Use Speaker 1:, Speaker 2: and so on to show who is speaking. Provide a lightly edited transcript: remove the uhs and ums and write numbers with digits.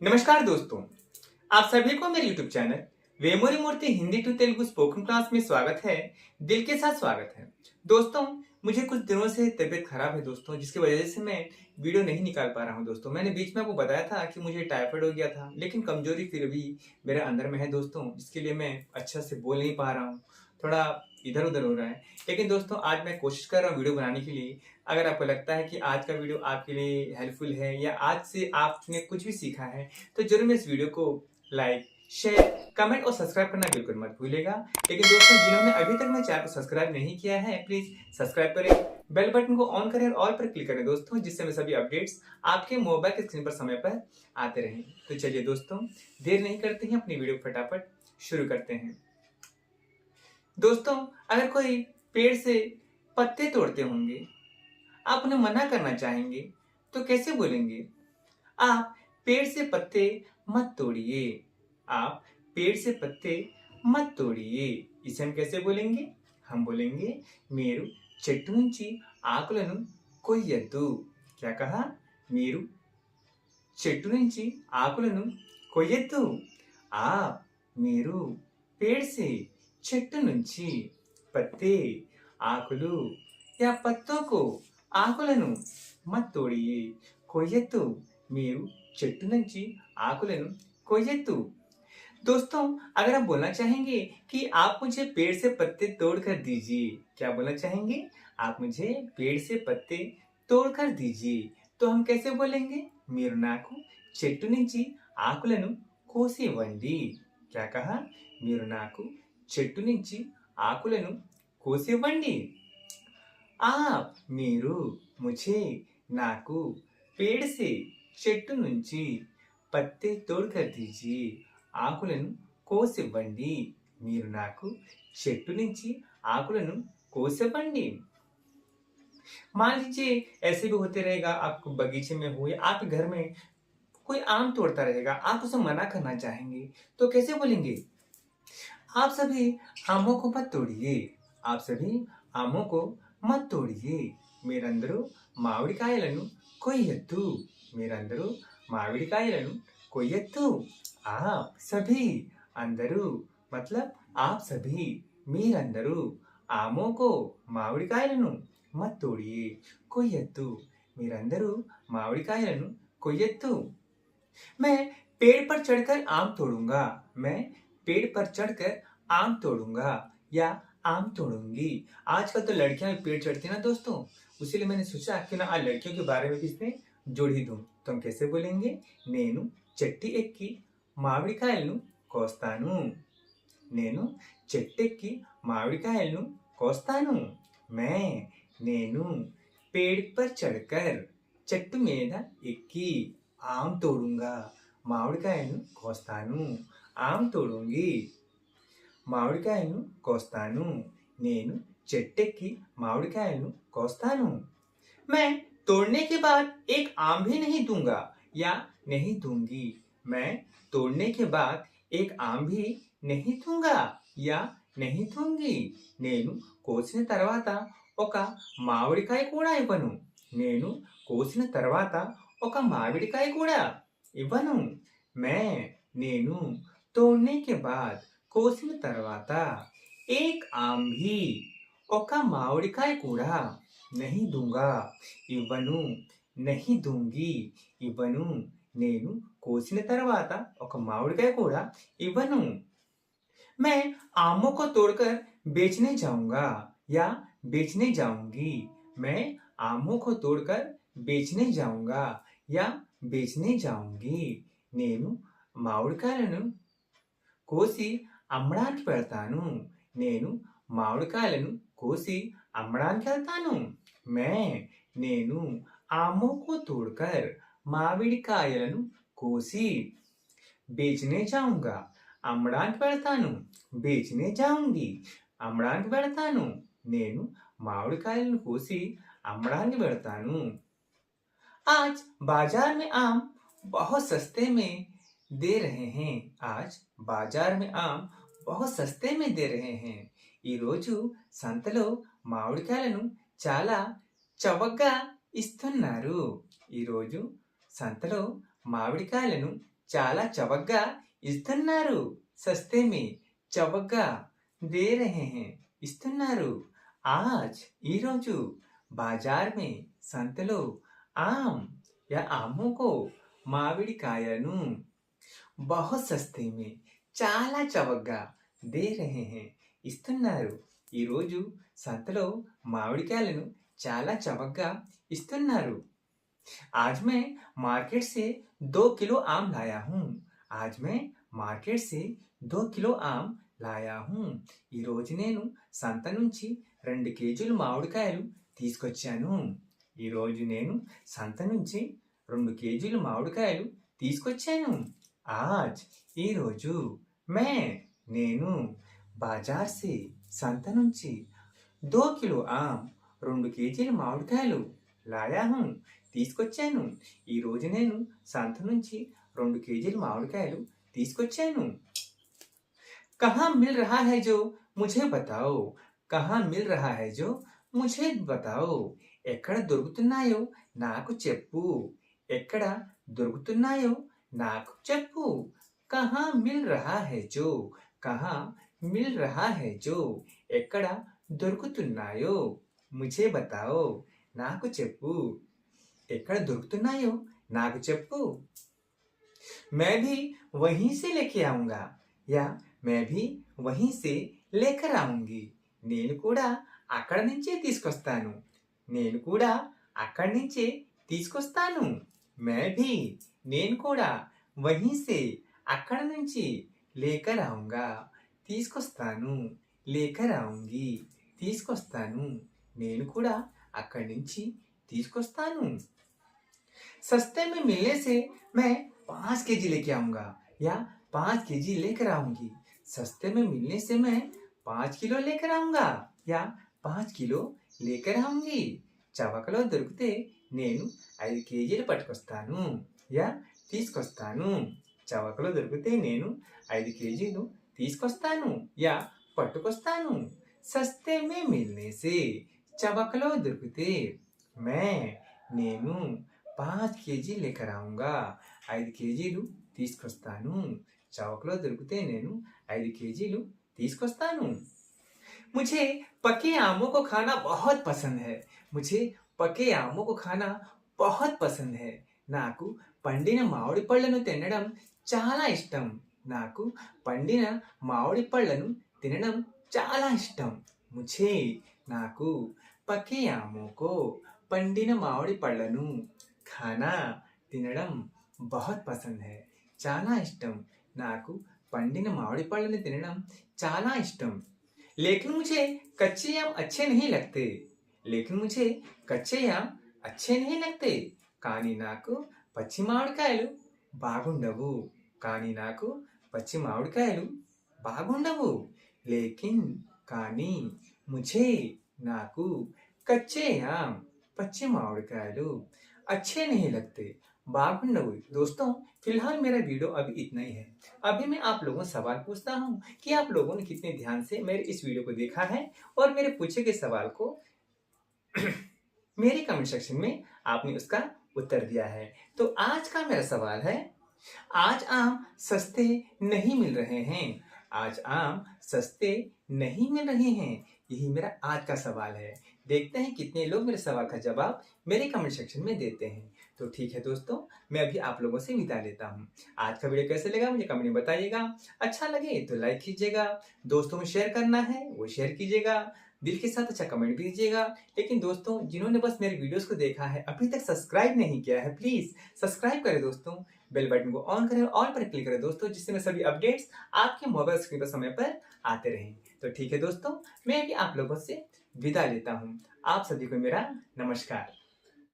Speaker 1: नमस्कार दोस्तों, आप सभी को मेरे YouTube channel Vemori Murthy Hindi to Telugu spoken class में स्वागत है। दिल के साथ स्वागत है। दोस्तों, मुझे कुछ दिनों से तबीयत खराब है दोस्तों, जिसकी वजह से मैं वीडियो नहीं निकाल पा रहा हूं दोस्तों। मैंने बीच में आपको बताया था कि मुझे टाइफाइड हो गया था, लेकिन कमजोरी फिर भी मेरे अंदर में है दोस्तों, जिसके लिए मैं अच्छा से बोल नहीं पा रहा हूँ। थोड़ा इधर उधर हो रहा है। लेकिन दोस्तों, आज मैं कोशिश कर रहा हूँ वीडियो बनाने के लिए। अगर आपको लगता है कि आज का वीडियो आपके लिए हेल्पफुल है या आज से आपने कुछ भी सीखा है, तो जरूर मैं इस वीडियो को लाइक, शेयर, कमेंट और सब्सक्राइब करना बिल्कुल मत भूलिएगा। लेकिन दोस्तों, जिन्होंने अभी तक मेरे चैनल को सब्सक्राइब नहीं किया है, प्लीज सब्सक्राइब करें, बेल बटन को ऑन करें और ऑल पर क्लिक करें दोस्तों, जिससे मैं सभी अपडेट्स आपके मोबाइल की स्क्रीन पर समय पर आते रहें। तो चलिए दोस्तों, देर नहीं करते हैं, अपनी वीडियो फटाफट शुरू करते हैं। दोस्तों, अगर कोई पेड़ से पत्ते तोड़ते होंगे, आप उन्हें मना करना चाहेंगे, तो कैसे बोलेंगे? आप पेड़ से पत्ते मत तोड़िए। आप पेड़ से पत्ते मत तोड़िए। इसे हम कैसे बोलेंगे? हम बोलेंगे, మీరు చెట్టు నుంచి ఆకులను కొయ్యొద్దు। क्या कहा? మీరు చెట్టు నుంచి ఆకులను కొయ్యొద్దు। आप మీరు पेड़ से చెట్టు నుంచి पत्ते ఆకులు या पत्तों को ఆకులను मत तोड़िए। కొయ్యొద్దు। మీరు చెట్టు నుంచి ఆకులను కొయ్యొద్దు। दोस्तों, अगर आप बोलना चाहेंगे कि आप मुझे पेड़ से पत्ते तोड़ कर दीजिए, क्या बोलना चाहेंगे? आप मुझे पेड़ से पत्ते तोड़ कर दीजिए, तो हम कैसे बोलेंगे? మీరు నాకు చెట్టు నుంచి ఆకులను కోసి ఇవ్వండి। क्या कहा? మీరు నాకు చెట్టు నుంచి ఆకులను కోసి ఇవ్వండి। आप మీరు मुझे నాకు पेड़ से చెట్టు నుంచి పత్తే తోड़ कर दीजिए। ఆకులను కోసివ్వండి। మీరు నాకు చెట్టు నుంచి ఆకులను కోసివ్వండి। मान लीजिए ऐसे भी होते रहेगा, आप बगीचे में हो या आपके घर में कोई आम तोड़ता रहेगा, आप उसे मना करना चाहेंगे, तो कैसे बोलेंगे? आप सभी आमों को मत तोड़िए। आप सभी आमों को मत तोड़िए। మీరందరూ మామిడికాయలను కొయ్యొద్దు। మీరందరూ మామిడికాయలను కొయ్యొద్దు। आप सभी అందరూ मतलब आप सभी మీరందరూ ఆమో को మామిడికాయలను मत तोड़िए కొయ్యొద్దు। మీరందరూ మామిడికాయలను కొయ్యొద్దు। मैं पेड़ पर चढ़कर आम तोड़ूंगा। मैं पेड़ पर चढ़कर आम तोड़ूंगा या आम तोड़ूंगी। आजकल तो लड़कियां भी पेड़ चढ़ती हैं ना दोस्तों, उसीलिए मैंने सोचा क्यों ना आज लड़कियों के बारे में भी इसमें जोड़ ही दूं। तो हम कैसे बोलेंगे? నేను చెట్టు ఎక్కి మామిడికాయలను కోస్తాను। నేను చెట్టెక్కి మామిడికాయలను కోస్తాను। मैं నేను पेड़ पर चढ़कर చెట్టు మీద ఎక్కి ఆమ్ తోడుంగా మామిడికాయను కోస్తాను। ఆమ్ తోడుంగి మామిడికాయను కోస్తాను। నేను చెట్టెక్కి మామిడికాయను కోస్తాను। मैं तोड़ने के बाद एक आम भी नहीं दूंगा या नहीं दूंगी। मैं तोड़ने के बाद एक आम भी नहीं दूंगा या नहीं दूंगी। నేను కోసిన తర్వాత ఒక మామిడికాయ కూడా ఇవ్వను। నేను కోసిన తర్వాత ఒక మామిడికాయ కూడా ఇవ్వను। मैं నేను तोड़ने के बाद కోసిన తర్వాత एक आम भी ఒక మామిడికాయ కూడా नहीं दूंगा ఇవ్వను। नहीं दूंगी ఇవ్వను। నేను కోసిన తర్వాత ఒక మామిడికాయ కూడా ఇవ్వను। मैं आमों को तोड़कर बेचने जाऊंगा या बेचने जाऊंगी। मैं आमों को तोड़कर बेचने जाऊंगा या बेचने जाऊंगी। నేను మామిడికాయలను కోసి అమ్మడానికి వెళ్తాను। నేను మామిడికాయలను కోసి అమ్మడానికి వెళ్తాను। मैं నేను आमों को तोड़कर మామిడికాయలను కోసి बेचने जाऊंगा అమ్మడానికి వెళ్తాను। बेचने जाऊंगी అమ్మడానికి వెళ్తాను। నేను మామిడికాయలను కోసి అమ్మడానికి వెళ్తాను। आज बाजार में आम बहुत सस्ते में दे रहे हैं। आज बाजार में आम बहुत सस्ते में दे रहे हैं। ఈ రోజు సంతలో మామిడికాయలను చాలా చవకగా ఇస్తున్నారు। ఈ రోజు సంతలో మామిడికాయలను చాలా చవకగా ఇస్తున్నారు. సస్తే చవకగా दे रहे हैं ఇస్తున్నారు. आज ఈరోజు बाजार में సంతలో आम या आमों को మామిడికాయను बहुत सस्ते में చాలా చవకగా దే రహే హే ఇస్తున్నారు. ఈరోజు సంతలో మామిడికాయలను చాలా చవకగా ఇస్తున్నారు. आज मैं मार्केट से 2 किलो आम लाया हूँ. आज मैं మార్కెట్ से 2 కిలో ఆమ్ లాయా హూ. ఈరోజు నేను సంత నుంచి 2 కేజీలు మామిడికాయలు తీసుకొచ్చాను. ఈరోజు నేను సంత నుంచి 2 కేజీలు మామిడికాయలు తీసుకొచ్చాను. ఆజ్ ఈరోజు మే నేను బాజార్ సే సంత నుంచి 2 కిలో ఆమ్ 2 కేజీల మామిడికాయలు లాయా హూ తీసుకొచ్చాను. ఈరోజు నేను సంత నుంచి 2 కేజీల మామిడికాయలు తీసుకొచ్చాను. कहाँ मिल रहा है जो मुझे बताओ. कहाँ मिल रहा है जो मुझे बताओ. ఎక్కడ దొరుకుతున్నాయో నాకు చెప్పు. ఎక్కడ దొరుకుతున్నాయో నాకు చెప్పు. कहाँ मिल रहा है जो. कहाँ मिल रहा है जो. ఎక్కడ దొరుకుతున్నాయో मुझे बताओ. నాకు చెప్పు. ఎక్కడ దొరుకుతున్నాయో నాకు చెప్పు. मैं भी वहीं से लेके आऊंगा या मैं भी वहीं से लेकर आऊंगी. నేను కూడా అక్కడి నుంచే తీసుకొస్తాను. నేను కూడా అక్కడి నుంచే తీసుకొస్తాను. मैं भी నేను కూడా वहीं से అక్కడి నుంచి లేకర్ ఆऊंगा తీసుకొస్తాను. లేకర్ ఆऊंगी తీసుకొస్తాను. నేను కూడా అక్కడి నుంచి తీసుకొస్తాను. सस्ते में मिलने से मैं 5 केजी लेके आऊंगा या 5 केजी लेकर आऊंगी. सस्ते में मिलने से मैं 5 किलो लेकर आऊंगा या 5 किलो लेकर आऊंगी. చవకలో దొరికితే నేను 5 కేజీలు పట్టుకొస్తాను యా తీసుకొస్తాను. చవకలో దొరికితే నేను 5 కేజీలు తీసుకొస్తాను యా పట్టుకొస్తాను. సస్తే మే మిల్నే సే చవకలో దొరికితే मैं నేను 5 కేజీ లేకర్ ఆऊंगा 5 కేజీలు తీసుకొస్తాను. చౌకలో దొరికితే నేను 5 కేజీలు తీసుకొస్తాను. मुझे पके आमों को खाना बहुत पसंद है. मुझे पके आमों को खाना बहुत पसंद है. నాకు పండిన మామిడి పళ్ళను తినడం చాలా ఇష్టం. నాకు పండిన మామిడి పళ్ళను తినడం చాలా ఇష్టం. मुझे నాకు పకే ఆమో కో పండిన మామిడి పళ్ళను ఖానా తినడం బహుత్ పసంద్ హై చాలా ఇష్టం. నాకు పండిన మామిడి పళ్ళను తినడం చాలా ఇష్టం. लेकिन मुझे कच्चे आम अच्छे नहीं लगते. लेकिन मुझे कच्चे आम अच्छे नहीं लगते. కానీ నాకు పచ్చి మామిడికాయలు బాగుండవు. కానీ నాకు పచ్చి మామిడికాయలు బాగుండవు. లేకిన్ కానీ मुझे నాకు कच्चे आम पच्चे मामिडिकायलू अच्छे नहीं लगते बागुंडवु. दोस्तों फिलहाल मेरा वीडियो अभी इतना ही है. अभी मैं आप लोगों से सवाल पूछता हूँ कि आप लोगों ने कितने ध्यान से मेरे इस वीडियो को देखा है और मेरे पूछे गए सवाल को मेरे कमेंट सेक्शन में आपने उसका उत्तर दिया है. तो आज का मेरा सवाल है, आज आम सस्ते नहीं मिल रहे हैं. आज आम सस्ते नहीं मिल रहे हैं. यही मेरा आज का सवाल है. देखते हैं कितने लोग मेरे सवाल का जवाब मेरे कमेंट सेक्शन में देते हैं. तो ठीक है दोस्तों, मैं अभी आप लोगों से विदा लेता हूँ. आज का वीडियो कैसे लगा मुझे कमेंट में बताइएगा. अच्छा लगे तो लाइक कीजिएगा. दोस्तों में शेयर करना है वो शेयर कीजिएगा. दिल के साथ अच्छा कमेंट भी दीजिएगा. लेकिन दोस्तों जिन्होंने बस मेरे वीडियोस को देखा है अभी तक सब्सक्राइब नहीं किया है, प्लीज सब्सक्राइब करें दोस्तों. बेल बटन को ऑन करें, ऑल पर क्लिक करें दोस्तों, जिससे मैं सभी अपडेट्स आपके मोबाइल स्क्रीन पर समय पर आते रहें. तो ठीक है दोस्तों, मैं भी आप लोगों से विदा लेता हूँ. आप सभी को मेरा नमस्कार.